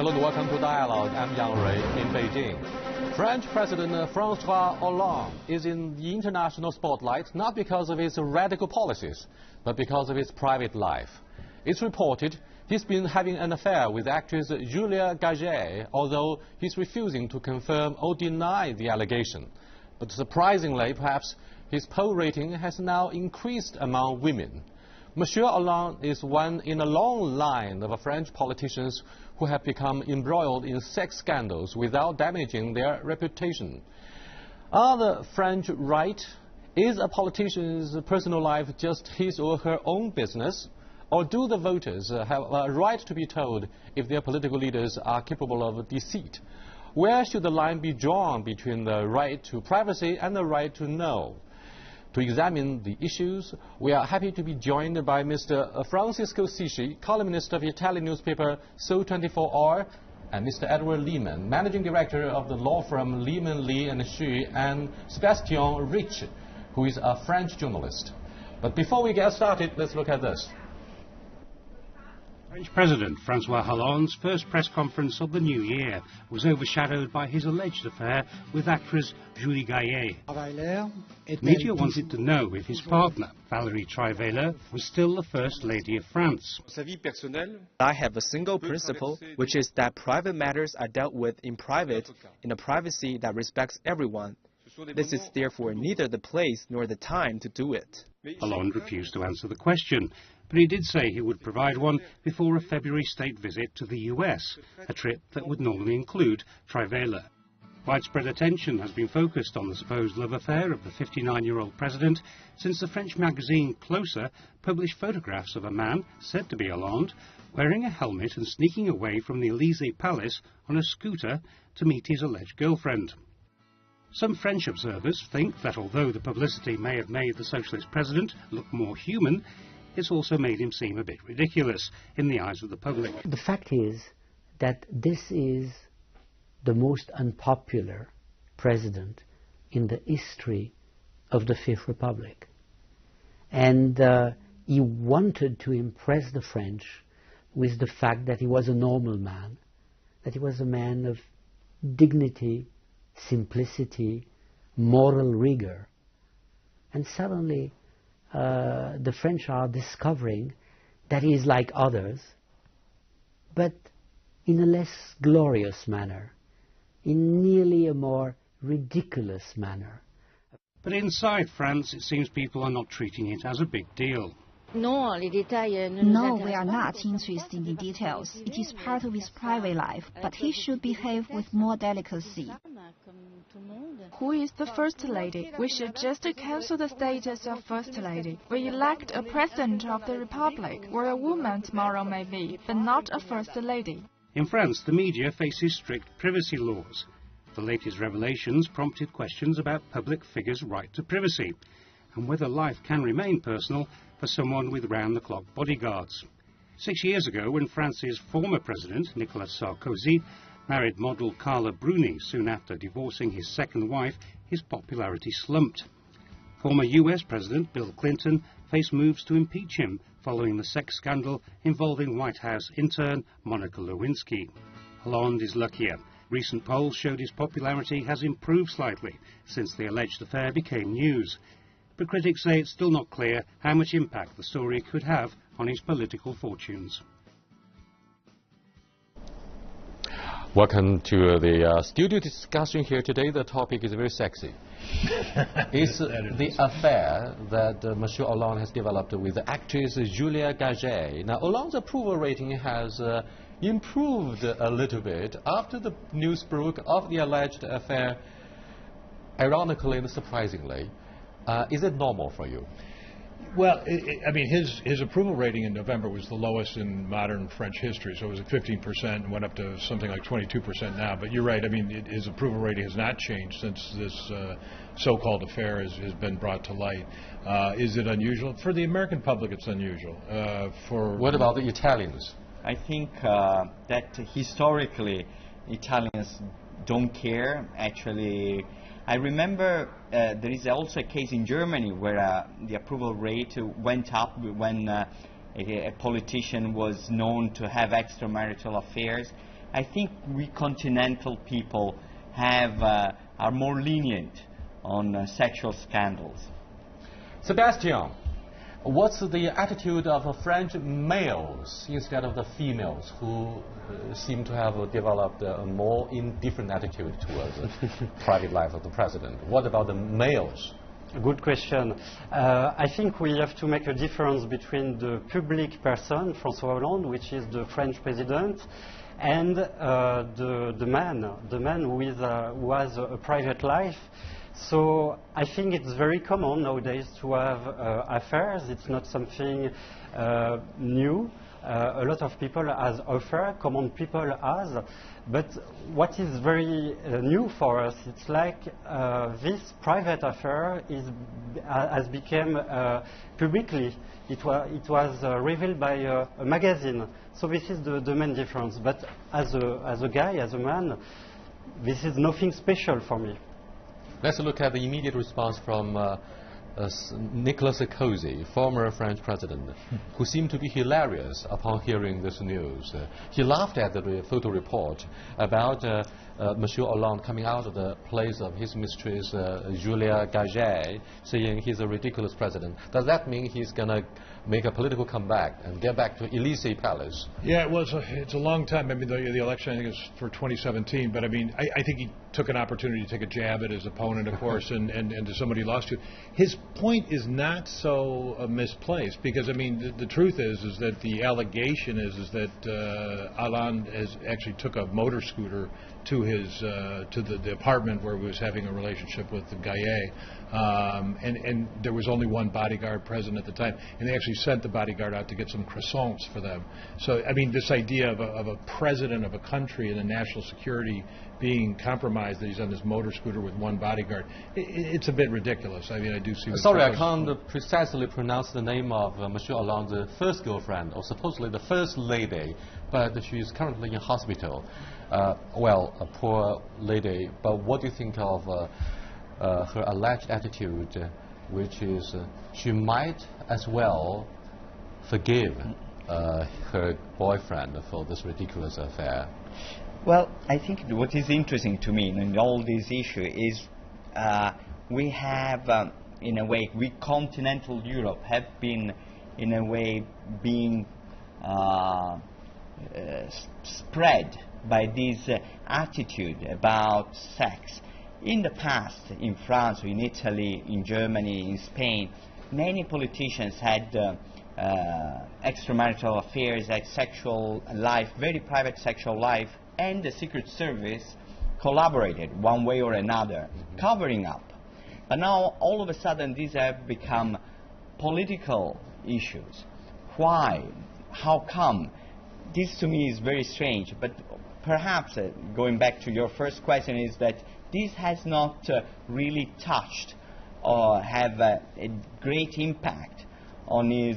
Hello and welcome to Dialogue. I'm Yang Rui in Beijing. French President François Hollande is in the international spotlight not because of his radical policies, but because of his private life. It's reported he's been having an affair with actress Julia Gaget, although he's refusing to confirm or deny the allegation. But surprisingly, perhaps, his poll rating has now increased among women. Monsieur Hollande is one in a long line of French politicians who have become embroiled in sex scandals without damaging their reputation. Are the French right? Is a politician's personal life just his or her own business? Or do the voters have a right to be told if their political leaders are capable of deceit? Where should the line be drawn between the right to privacy and the right to know? To examine the issues, we are happy to be joined by Mr. Francisco Sisci, columnist of the Italian newspaper So24R, and Mr. Edward Lehman, managing director of the law firm Lehman, Lee & Xu, and Sebastian Rich, who is a French journalist. But before we get started, let's look at this. French President François Hollande's first press conference of the new year was overshadowed by his alleged affair with actress Julie Gaillet. Media wanted to know if his partner, Valérie Trierweiler, was still the First Lady of France. I have a single principle, which is that private matters are dealt with in private, in a privacy that respects everyone. This is therefore neither the place nor the time to do it. Hollande refused to answer the question, but he did say he would provide one before a February state visit to the US, a trip that would normally include Trierweiler. Widespread attention has been focused on the supposed love affair of the 59-year-old president since the French magazine Closer published photographs of a man, said to be Hollande, wearing a helmet and sneaking away from the Élysée Palace on a scooter to meet his alleged girlfriend. Some French observers think that although the publicity may have made the socialist president look more human, it's also made him seem a bit ridiculous in the eyes of the public. The fact is that this is the most unpopular president in the history of the Fifth Republic. And he wanted to impress the French with the fact that he was a normal man, that he was a man of dignity, simplicity, moral rigor. And suddenly the French are discovering that he is like others, but in a less glorious manner, in nearly a more ridiculous manner. But inside France, it seems people are not treating it as a big deal. No, we are not interested in the details. It is part of his private life, but he should behave with more delicacy. Who is the First Lady? We should just cancel the status of First Lady. We elect a President of the Republic, where a woman tomorrow may be, but not a First Lady. In France, the media faces strict privacy laws. The latest revelations prompted questions about public figures' right to privacy, and whether life can remain personal for someone with round-the-clock bodyguards. 6 years ago, when France's former president, Nicolas Sarkozy, married model Carla Bruni soon after divorcing his second wife, his popularity slumped. Former US President Bill Clinton faced moves to impeach him following the sex scandal involving White House intern Monica Lewinsky. Hollande is luckier. Recent polls showed his popularity has improved slightly since the alleged affair became news. But critics say it's still not clear how much impact the story could have on his political fortunes. Welcome to the studio discussion here today. The topic is very sexy. It's the affair that Monsieur Hollande has developed with the actress Julia Gaget. Now, Hollande's approval rating has improved a little bit after the news broke of the alleged affair, ironically and surprisingly. Is it normal for you? Well, I mean, his approval rating in November was the lowest in modern French history, so it was at 15% and went up to something like 22% now. But you're right, I mean, his approval rating has not changed since this so-called affair has been brought to light. Is it unusual? For the American public, it's unusual. What about the Italians? I think that historically, Italians don't care, actually. I remember there is also a case in Germany where the approval rate went up when a politician was known to have extramarital affairs. I think we continental people are more lenient on sexual scandals. Sebastian, what's the attitude of French males instead of the females who seem to have developed a more indifferent attitude towards the private life of the president? What about the males? A good question. I think we have to make a difference between the public person, François Hollande, which is the French president, and the man who has a private life. So I think it's very common nowadays to have affairs. It's not something new. A lot of people has affairs, common people has. But what is very new for us, it's like this private affair has become publicly. It was revealed by a magazine. So this is the main difference. But as a guy, as a man, this is nothing special for me. Let's look at the immediate response from Nicolas Sarkozy, former French president, who seemed to be hilarious upon hearing this news. He laughed at the photo report about Monsieur Hollande coming out of the place of his mistress, Julia Gaget, saying he's a ridiculous president. Does that mean he's going to make a political comeback and get back to Elysee Palace? Yeah, well, it's a long time. I mean, the election, I think, is for 2017. But, I mean, I think he took an opportunity to take a jab at his opponent, of course, and to somebody he lost to. His point is not so misplaced because, I mean, the truth is that the allegation is that Hollande actually took a motor scooter to his to the apartment where he was having a relationship with the Gaillet, and there was only one bodyguard present at the time, and they actually sent the bodyguard out to get some croissants for them. So, I mean, this idea of a president of a country and a national security being compromised, that he's on this motor scooter with one bodyguard, it's a bit ridiculous. I mean, I do see. Sorry, I can't precisely pronounce the name of Monsieur Hollande's first girlfriend, or supposedly the first lady, but she is currently in hospital. Well, a poor lady. But what do you think of her alleged attitude, which is she might as well forgive her boyfriend for this ridiculous affair? Well, I think what is interesting to me in all this issue is we have, in a way, we continental Europe have been, in a way, being spread by this attitude about sex. In the past, in France, in Italy, in Germany, in Spain, many politicians had extramarital affairs, had sexual life, very private sexual life, and the Secret Service collaborated one way or another, covering up. But now, all of a sudden, these have become political issues. Why? How come? This to me is very strange, but perhaps, going back to your first question, is that this has not really touched or have a great impact on his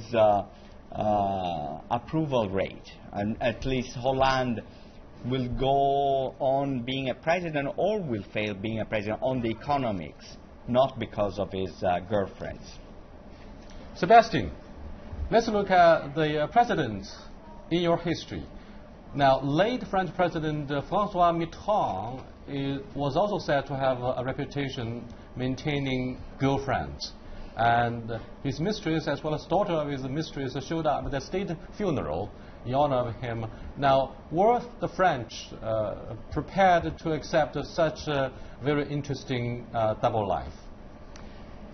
approval rate. And at least Hollande will go on being a president or will fail being a president on the economics, not because of his girlfriends. Sebastian, let's look at the presidents in your history. Now, late French President François Mitterrand was also said to have a reputation maintaining girlfriends. And his mistress, as well as daughter of his mistress, showed up at the state funeral in honor of him. Now, were the French prepared to accept such a very interesting double life?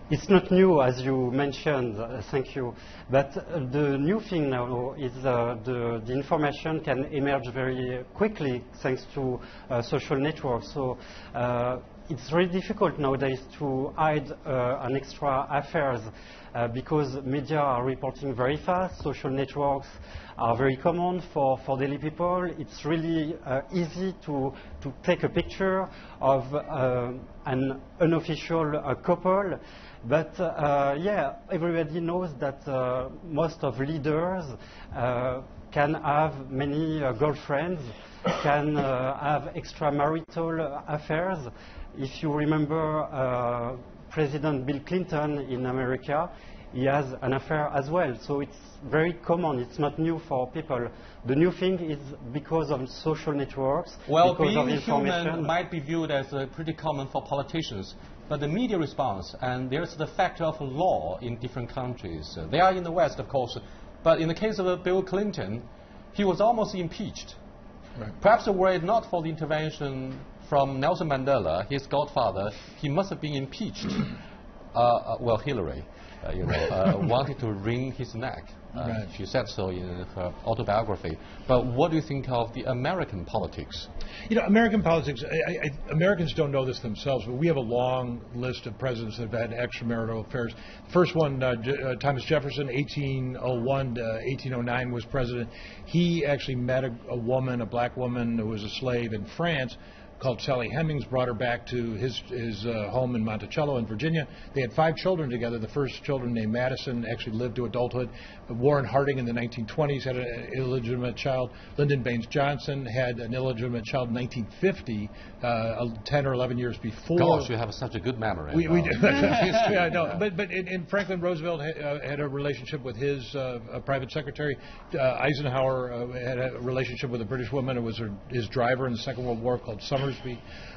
It's not new, as you mentioned, thank you. But the new thing now is the information can emerge very quickly thanks to social networks. So it's really difficult nowadays to hide an extra affairs because media are reporting very fast. Social networks are very common for daily people. It's really easy to take a picture of an unofficial couple. But yeah, everybody knows that most of leaders can have many girlfriends, can have extramarital affairs. If you remember President Bill Clinton in America, he has an affair as well. So it's very common. It's not new for people. The new thing is because of social networks, well, because of being information. human might be viewed as pretty common for politicians, but the media response, and there's the factor of law in different countries. They are in the West, of course, but in the case of Bill Clinton, he was almost impeached. Right. Perhaps were it not for the intervention from Nelson Mandela, his godfather, he must have been impeached. Well, Hillary, wanted to wring his neck. Right. She said so in her autobiography. But what do you think of the American politics? American politics, Americans don't know this themselves, but we have a long list of presidents that have had extramarital affairs. First one, Thomas Jefferson, 1801 to 1809 was president. He actually met a woman, a black woman who was a slave in France, called Sally Hemings, brought her back to his home in Monticello in Virginia. They had 5 children together. The first children, named Madison, actually lived to adulthood. Warren Harding in the 1920s had an illegitimate child. Lyndon Baines Johnson had an illegitimate child in 1950, 10 or 11 years before. Gosh, you have such a good memory. We do. Yeah, no, but and Franklin Roosevelt had a relationship with his private secretary. Eisenhower had a relationship with a British woman who was his driver in the Second World War called Summersby.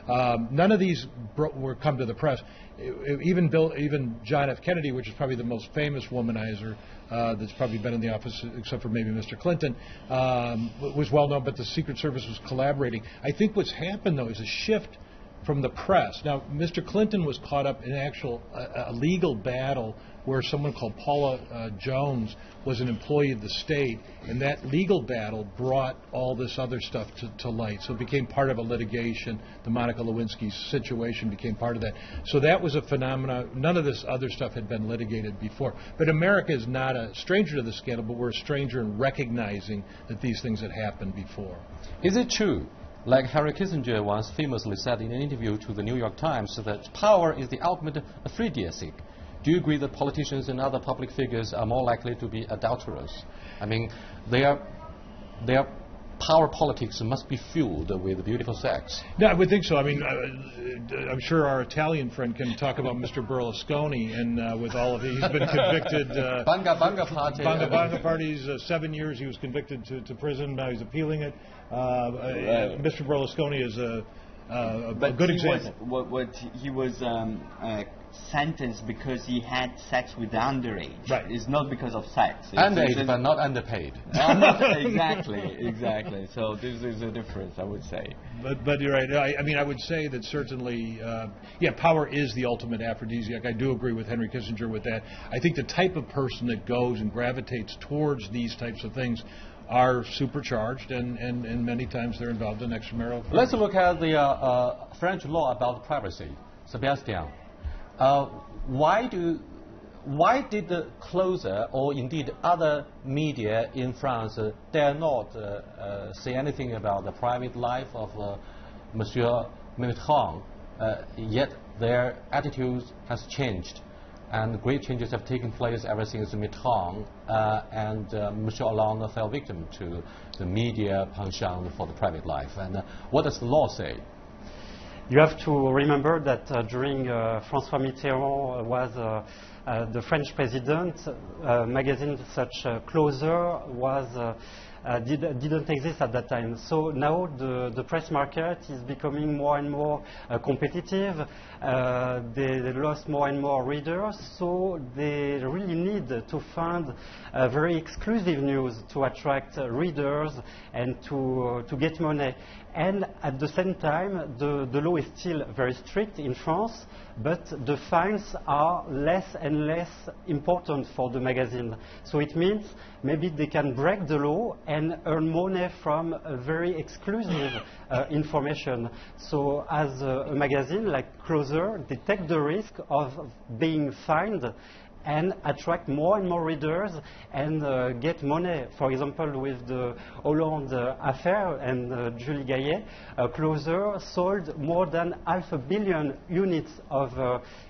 None of these were come to the press. Even John F. Kennedy, which is probably the most famous womanizer that's probably been in the office, except for maybe Mr. Clinton, was well known, but the Secret Service was collaborating. I think what's happened, though, is a shift from the press. Now, Mr. Clinton was caught up in a legal battle where someone called Paula Jones was an employee of the state, and that legal battle brought all this other stuff to light. So it became part of a litigation. The Monica Lewinsky situation became part of that. So that was a phenomenon. None of this other stuff had been litigated before. But America is not a stranger to the scandal, but we're a stranger in recognizing that these things had happened before. Is it true, like Henry Kissinger once famously said in an interview to the New York Times, that power is the ultimate aphrodisiac? Do you agree that politicians and other public figures are more likely to be adulterers? I mean, their power politics must be fueled with beautiful sex. No, I would think so. I mean, I'm sure our Italian friend can talk about Mr. Berlusconi, and with all of it, he's been convicted. Banga Banga Party. Banga Banga Party's 7 years. He was convicted to prison. Now he's appealing it. Mr. Berlusconi is a good example. He was sentenced because he had sex with the underage. Right. It's not because of sex. Underage, but not underpaid. Exactly. So this is a difference, I would say. But you're right. I mean, I would say that certainly, power is the ultimate aphrodisiac. I do agree with Henry Kissinger with that. I think the type of person that goes and gravitates towards these types of things are supercharged, and many times they're involved in extramarital affairs. Let's look at the French law about privacy. Sebastian, why did the Closer, or indeed other media in France, dare not say anything about the private life of Monsieur Mitterrand, yet their attitudes has changed? And great changes have taken place ever since Mitterrand and Monsieur Hollande fell victim to the media penchant for the private life. And what does the law say? You have to remember that during François Mitterrand was the French president, magazines such Closer didn't exist at that time. So now the press market is becoming more and more competitive. They lost more and more readers, so they really need to find very exclusive news to attract readers and to get money. And at the same time, the law is still very strict in France, but the fines are less and less important for the magazine. So it means maybe they can break the law and earn money from very exclusive information. So as a magazine like Closer, they take the risk of being fined and attract more and more readers and get money. For example, with the Hollande affair and Julie Gaillet, Closer sold more than 500 million units of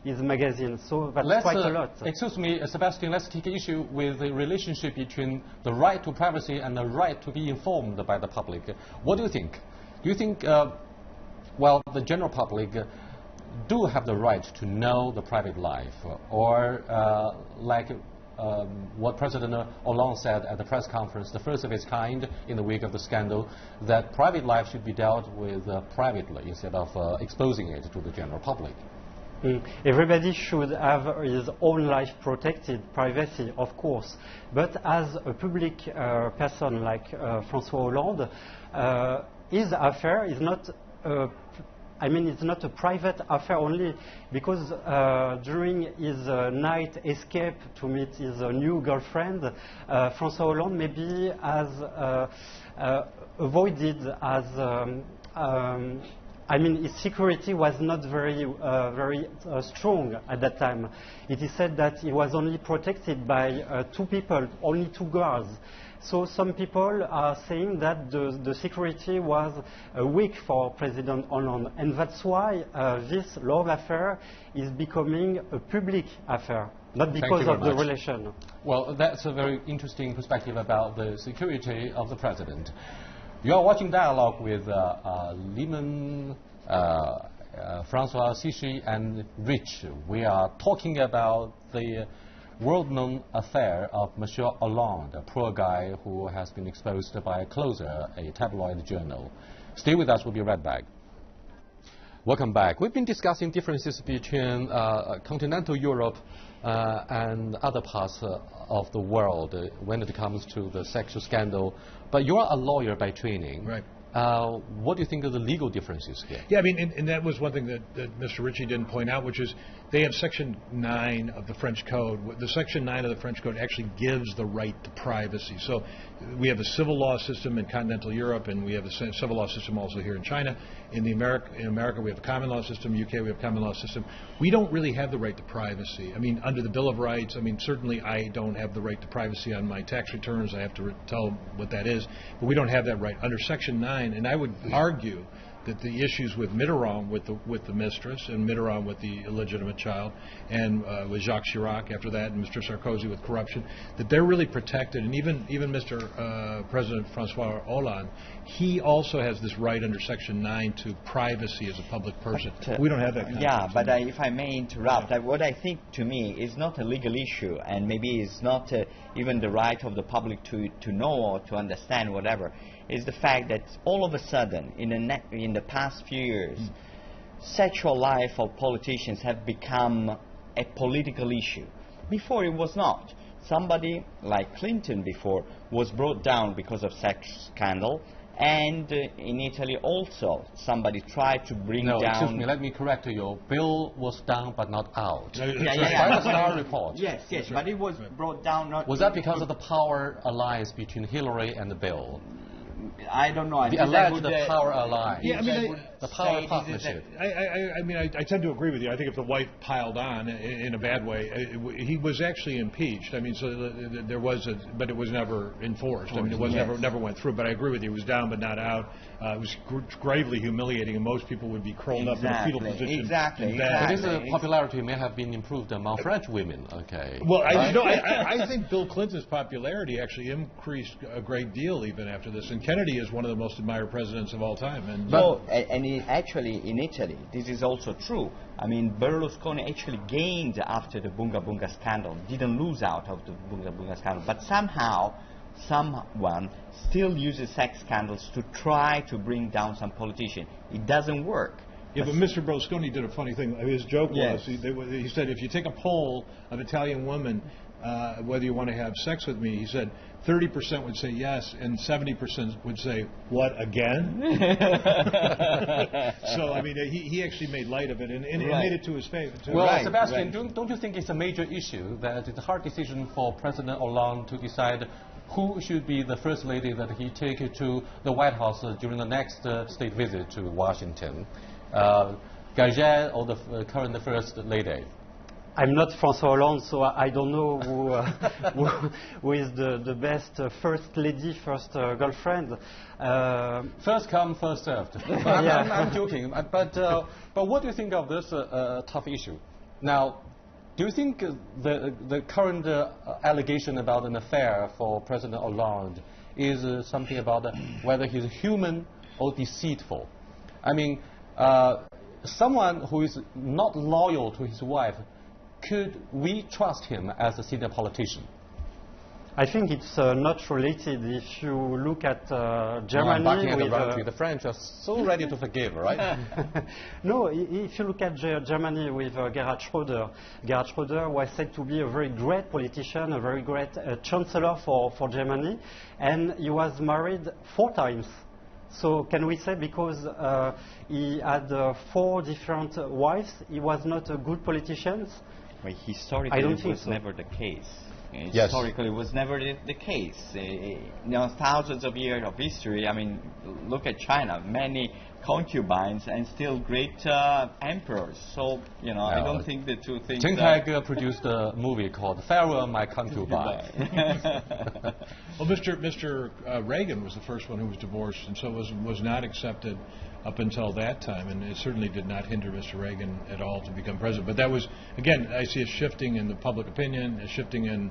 his magazine. So that's quite a lot. Excuse me, Sebastian, let's take issue with the relationship between the right to privacy and the right to be informed by the public. What do you think? Do you think, the general public do have the right to know the private life, or what President Hollande said at the press conference, the first of its kind in the wake of the scandal, that private life should be dealt with privately instead of exposing it to the general public. Everybody should have his own life protected, privacy, of course. But as a public person like François Hollande, his affair is not it's not a private affair only, because during his night escape to meet his new girlfriend, François Hollande maybe has avoided as his security was not very strong at that time. It is said that he was only protected by two people, only two guards. So some people are saying that the security was weak for President Hollande, and that's why this love affair is becoming a public affair, not because of the relation. Well, that's a very interesting perspective about the security of the president. You are watching Dialogue with Lehman, Francois Sichy, and Rich. We are talking about the world-known affair of Monsieur Hollande, a poor guy who has been exposed by a closer, a tabloid journal. Stay with us, we'll be right back. Welcome back. We've been discussing differences between continental Europe and other parts of the world when it comes to the sexual scandal. But you're a lawyer by training. Right. What do you think of the legal differences here? Yeah, I mean, and that was one thing that Mr. Ritchie didn't point out, which is they have Section 9 of the French Code. The Section 9 of the French Code actually gives the right to privacy. So we have a civil law system in continental Europe, and we have a civil law system also here in China. In America, we have a common law system. UK, we have a common law system. We don't really have the right to privacy. I mean, under the Bill of Rights, I mean, certainly I don't have the right to privacy on my tax returns. I have to tell what that is. But we don't have that right. Under Section 9, and I would argue that the issues with Mitterrand with the mistress, and Mitterrand with the illegitimate child, and with Jacques Chirac after that, and Mr. Sarkozy with corruption, that they're really protected. And even Mr. President François Hollande, he also has this right under Section 9 to privacy as a public person. We don't have that kind of but if I may interrupt, what I think to me is not a legal issue, and maybe it's not even the right of the public to know or to understand whatever, is the fact that all of a sudden, in the past few years, sexual life of politicians have become a political issue. Before it was not. Somebody like Clinton before was brought down because of sex scandal, and in Italy also somebody tried to bring down... Excuse me, let me correct you. Bill was down but not out. That's our report. Yes, but it was brought down not... Was that because of the power alliance between Hillary and Bill? I don't know. The alleged power alliance. Yeah, I mean, the power partnership. I tend to agree with you. I think if the wife piled on in a bad way, he was actually impeached. I mean, so there was but it was never enforced. I mean, it was never went through. But I agree with you. It was down but not out. It was gravely humiliating, and most people would be curled up in a fetal position. Exactly. But his popularity may have been improved among French women. Okay. Well, I think Bill Clinton's popularity actually increased a great deal even after this. And Kennedy is one of the most admired presidents of all time. Actually, in Italy, this is also true. I mean, Berlusconi actually gained after the Bunga Bunga scandal, didn't lose out of the Bunga Bunga scandal, but somehow someone still uses sex scandals to try to bring down some politician. It doesn't work. Yeah, but Mr. Berlusconi did a funny thing. His joke was, he said, if you take a poll of Italian women, whether you want to have sex with me, he said 30% would say yes, and 70% would say, what, again? So, I mean, he actually made light of it and made it to his favor. Well, Sebastian, don't you think it's a major issue that it's a hard decision for President Hollande to decide who should be the first lady that he take to the White House during the next state visit to Washington? Gaget or the current first lady? I'm not François Hollande, so I don't know who is the best first lady, first girlfriend. First come, first served. I'm joking. But what do you think of this tough issue? Now, do you think the current allegation about an affair for President Hollande is something about whether he's human or deceitful? I mean, someone who is not loyal to his wife, could we trust him as a senior politician? I think it's not related. If you look at Germany, the French are so ready to forgive, right? No, if you look at Germany with Gerhard Schröder was said to be a very great politician, a very great chancellor for Germany, and he was married 4 times. So can we say because he had 4 different wives, he was not a good politician? Well, historically, it was never the case. Historically, it was never the case. Thousands of years of history. I mean, look at China. Many concubines and still great emperors. So, I don't think the two things. Chen Kaige produced a movie called "Farewell, My Concubine." Well, Mr. Reagan was the first one who was divorced, and so was not accepted up until that time, and it certainly did not hinder Mr. Reagan at all to become president. But that was, again, I see a shifting in the public opinion, a shifting in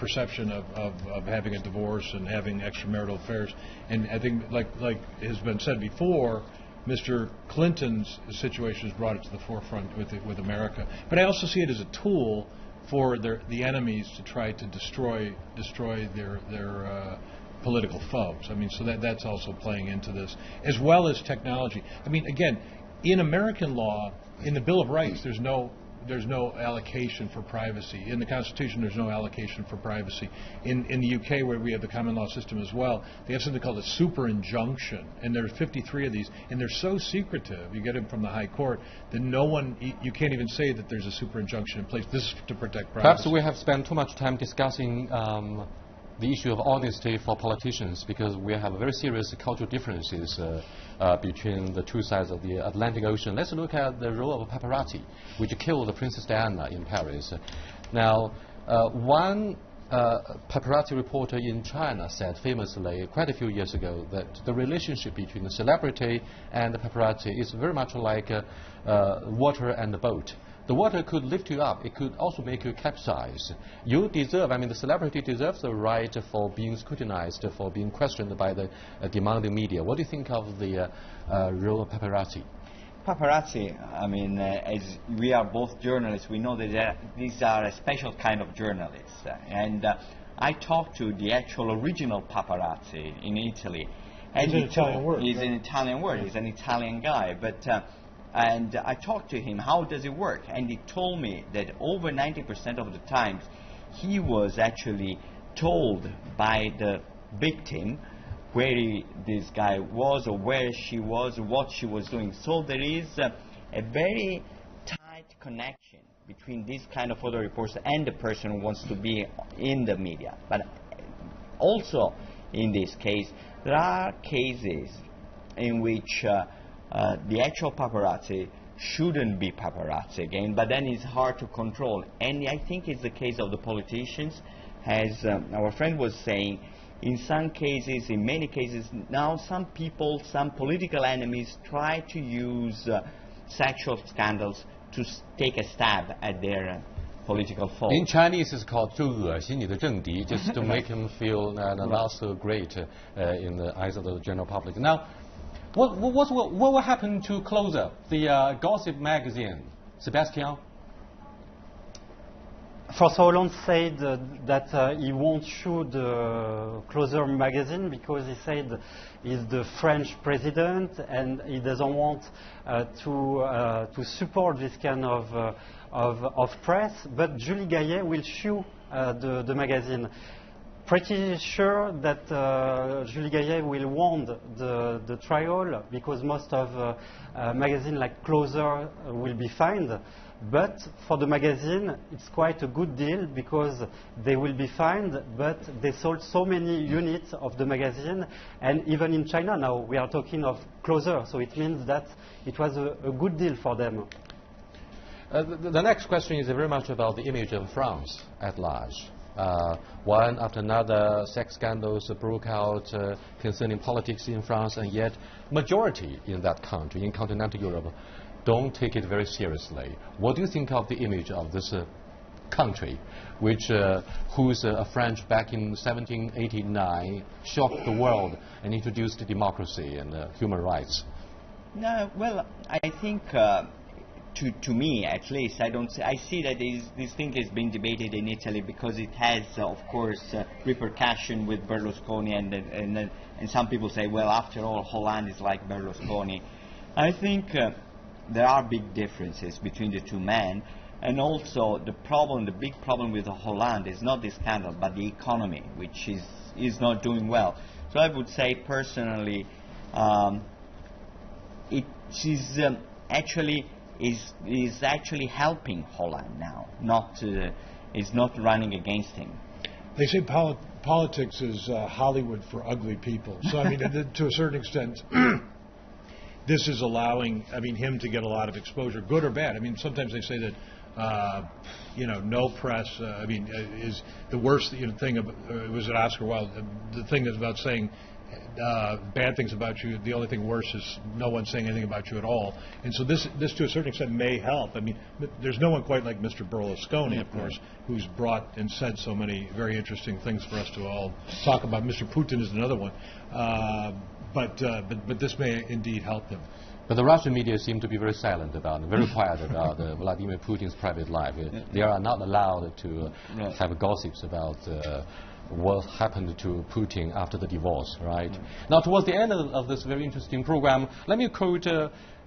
perception of having a divorce and having extramarital affairs. And I think, like has been said before, Mr. Clinton's situation has brought it to the forefront with America. But I also see it as a tool for the enemies to try to destroy their political foes. I mean, so that's also playing into this, as well as technology. I mean, again, in American law, in the Bill of Rights, there's no allocation for privacy. In the Constitution, there's no allocation for privacy. In the UK, where we have the common law system as well, they have something called a super injunction, and there's 53 of these, and they're so secretive, you get them from the High Court, that you can't even say that there's a super injunction in place. This is to protect privacy. Perhaps we have spent too much time discussing the issue of honesty for politicians, because we have very serious cultural differences between the two sides of the Atlantic Ocean. Let's look at the role of paparazzi, which killed Princess Diana in Paris. Now, one paparazzi reporter in China said famously quite a few years ago that the relationship between the celebrity and the paparazzi is very much like water and a boat. The water could lift you up. It could also make you capsize. You deserve, the celebrity deserves the right for being scrutinized, for being questioned by the demanding media. What do you think of the role of paparazzi? Paparazzi, as we are both journalists, we know that these are a special kind of journalists. And I talked to the actual original paparazzi in Italy. And it's an Italian word. He's an Italian word. He's an Italian guy. And I talked to him, how does it work? And he told me that over 90% of the times he was actually told by the victim where this guy was or where she was, what she was doing. So there is a very tight connection between this kind of photo reports and the person who wants to be in the media. But also in this case, there are cases in which the actual paparazzi shouldn't be paparazzi again, but then it's hard to control. And I think it's the case of the politicians, as our friend was saying. In some cases, in many cases, now some people, some political enemies try to use sexual scandals to take a stab at their political foes. In Chinese, it's called 就恶心你的政敌, just to make him feel not so great in the eyes of the general public. Now, what will happen to Close Up, the gossip magazine, Sebastian? François Hollande said that he won't shoot the Closer magazine because he said he's the French president and he doesn't want to support this kind of press. But Julie Gaillet will shoot the magazine. Pretty sure that Julie Gaillet will win the trial because most of magazines like Closer will be fined. But for the magazine, it's quite a good deal because they will be fined, but they sold so many units of the magazine, and even in China now we are talking of Closer, so it means that it was a good deal for them. The next question is very much about the image of France at large. One after another, sex scandals broke out concerning politics in France, and yet majority in that country, in continental Europe, don't take it very seriously. What do you think of the image of this country, whose French back in 1789 shocked the world and introduced democracy and human rights? No, well, I think to me at least, I see that this thing is being debated in Italy because it has, of course, repercussion with Berlusconi, and some people say, well, after all, Hollande is like Berlusconi. I think there are big differences between the two men, and also the big problem with Hollande is not the scandal, but the economy, which is not doing well. So I would say personally, is actually helping Hollande now, is not running against him. They say politics is Hollywood for ugly people. So I mean, to a certain extent, this is allowing, him to get a lot of exposure, good or bad. I mean, sometimes they say that, no press, is the worst thing. Was it Oscar Wilde? The thing that's about saying bad things about you, the only thing worse is no one saying anything about you at all. And so this to a certain extent may help. I mean, there's no one quite like Mr. Berlusconi, of course, who's brought and said so many very interesting things for us to all talk about. Mr. Putin is another one. But this may indeed help them. But the Russian media seem to be very silent about, very quiet about Vladimir Putin's private life. They are not allowed to have gossips about what happened to Putin after the divorce, right? Now, towards the end of this very interesting program, let me quote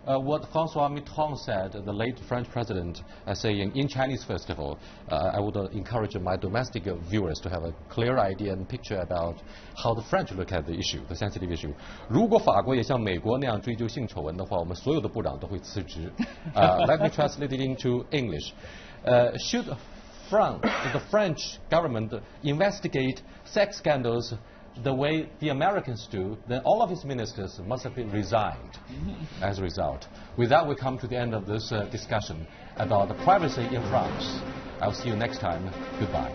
what François Mitterrand said, the late French president, saying in Chinese festival. I would encourage my domestic viewers to have a clear idea and picture about how the French look at the issue, the sensitive issue. 如果法国也像美国那样追究性丑闻的话，我们所有的部长都会辞职。Let me translate it into English. Should the French government investigate sex scandals the way the Americans do, then all of his ministers must have been resigned as a result. With that, we come to the end of this discussion about the privacy in France. I'll see you next time. Goodbye.